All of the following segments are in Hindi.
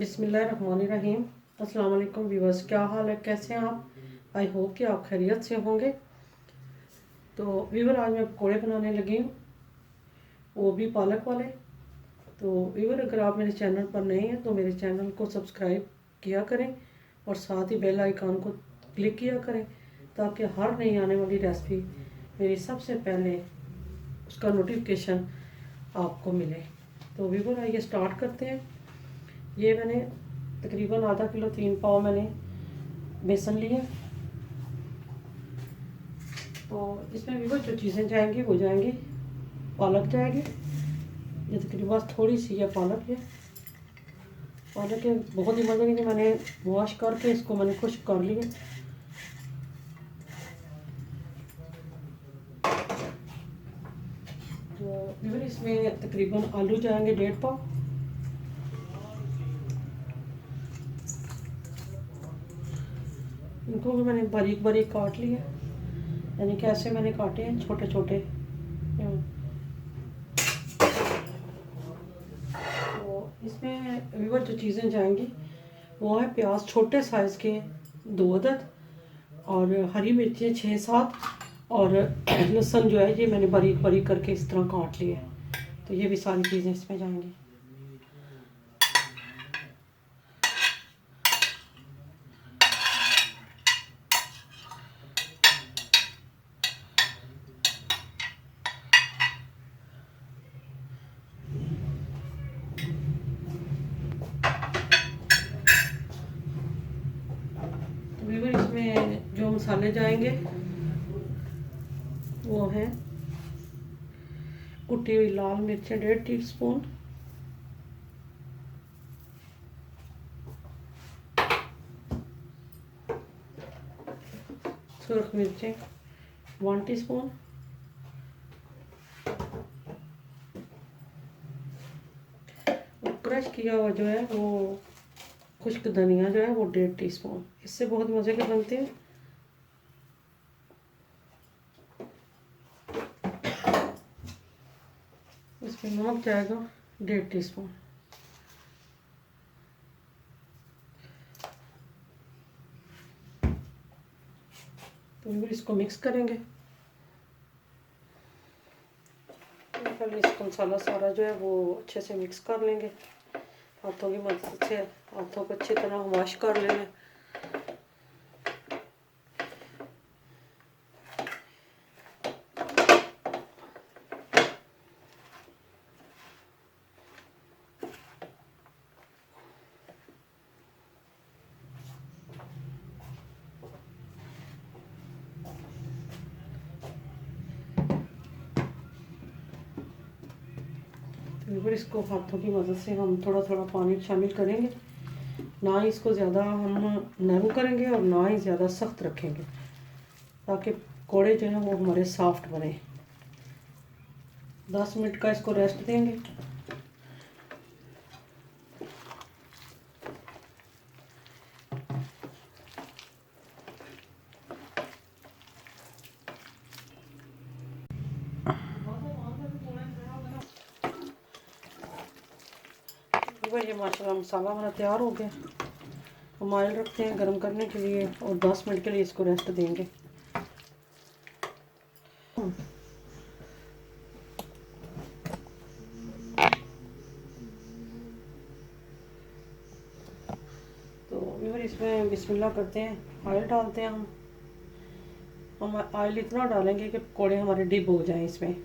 बिस्मिल्लाहिर्रहमानिर्रहीम। अस्सलाम वालेकुम व्यूअर्स, क्या हाल है, कैसे हैं आप? आई होप कि आप खैरियत से होंगे। तो व्यूअर, आज मैं पकौड़े बनाने लगी हूँ, वो भी पालक वाले। तो व्यूअर, अगर आप मेरे चैनल पर नए हैं तो मेरे चैनल को सब्सक्राइब किया करें और साथ ही बेल आइकन को क्लिक किया करें ताकि हर नई आने वाली रेसिपी मेरी सबसे पहले उसका नोटिफिकेशन आपको मिले। तो व्यूअर, आइए स्टार्ट करते हैं। ये मैंने तकरीबन आधा किलो 3 पाव मैंने बेसन लिए। तो इसमें भी जो चीज़ें जाएंगी वो जाएंगी, पालक जाएगी, ये तकरीबन थोड़ी सी है पालक। ये पालक के बहुत ही मज़े की, मैंने वॉश करके इसको मैंने खुश्क कर लिया। तो इवन इसमें तकरीबन आलू जाएंगे 1.5 पाव। इनको भी मैंने बारीक बारीक काट लिया, यानी कि ऐसे मैंने काटे हैं छोटे छोटे। तो इसमें व्यूअर जो चीज़ें जाएंगी वो है प्याज छोटे साइज़ के 2 अदद, और हरी मिर्चें 6-7, और लहसुन जो है ये मैंने बारीक बारीक करके इस तरह काट लिए। तो ये भी सारी चीज़ें इसमें जाएंगी। तो व्यूअर, इसमें जो मसाले जाएंगे वो हैं कुटी हुई लाल मिर्चें 1.5 टीस्पून, सुरख मिर्चें 1 टीस्पून, और क्रश किया हुआ जो है वो खुश्क धनिया जो है वो 1.5 टीस्पून। इससे बहुत मज़े के बनते हैं। इसमें नमक जाएगा 1.5 टीस्पून। तो फिर इसको मिक्स करेंगे। पहले इसको मसाला सारा जो है वो अच्छे से मिक्स कर लेंगे, हाथों की मदद से हाथों को अच्छी तरह वॉश कर लेंगे। फिर इसको हाथों की मदद से हम थोड़ा थोड़ा पानी शामिल करेंगे, ना ही इसको ज़्यादा हम नरम करेंगे और ना ही ज़्यादा सख्त रखेंगे, ताकि पकौड़े जो हैं वो हमारे सॉफ्ट बने। 10 मिनट का इसको रेस्ट देंगे। ये माशाल्लाह मसाला हमारा तैयार हो गया। हम ऑयल रखते हैं गरम करने के लिए और 10 मिनट के लिए इसको रेस्ट देंगे। तो फिर इसमें बिस्मिल्लाह करते हैं, ऑयल डालते हैं। हम ऑयल इतना डालेंगे कि पकौड़े हमारे डिप हो जाएं इसमें।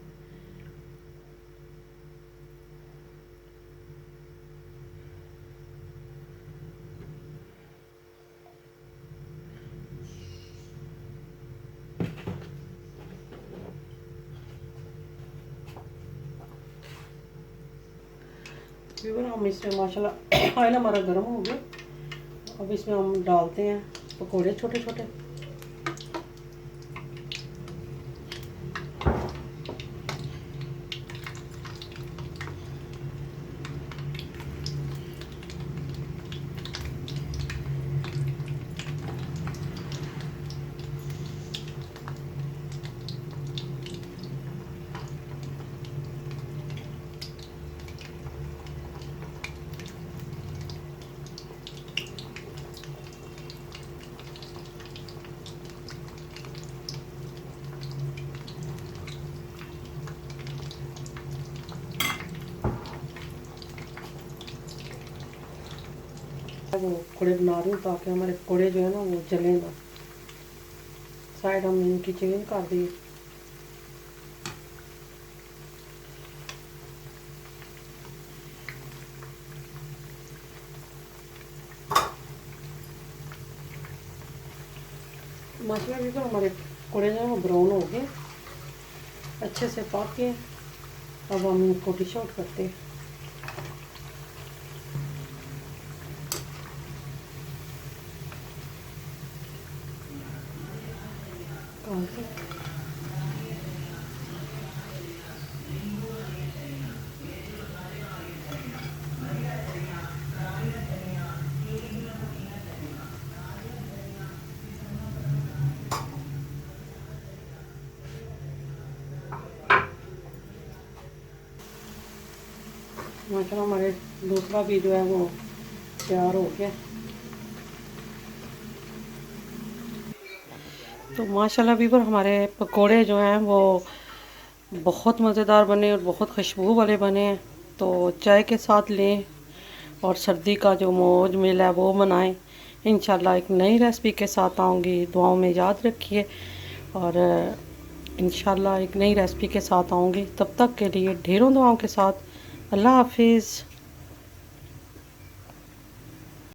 फिर हम इसमें माशाल्लाह ऑयल हमारा गर्म हो गया। अब इसमें हम डालते हैं पकोड़े छोटे छोटे। वो पकौड़े बना रही हूँ ताकि हमारे पकौड़े जो है ना वो जलें ना। साइड हमने इनकी चेंज कर दी। माशाल्लाह भी तो हमारे पकौड़े जो है वो ब्राउन हो गए, अच्छे से पक गए। अब हम इनको डिश आउट करते हैं। माशाल्लाह हमारे दूसरा भी जो है वो तैयार हो गया। तो माशाल्लाह भी पर हमारे पकोड़े जो हैं वो बहुत मज़ेदार बने और बहुत खुशबू वाले बने हैं। तो चाय के साथ लें और सर्दी का जो मौज मेला है वो मनाएं। इंशाल्लाह एक नई रेसिपी के साथ आऊँगी, दुआओं में याद रखिए। और इंशाल्लाह एक नई रेसिपी के साथ आऊँगी, तब तक के लिए ढेरों दुआओं के साथ। अल्लाह हाफिज़।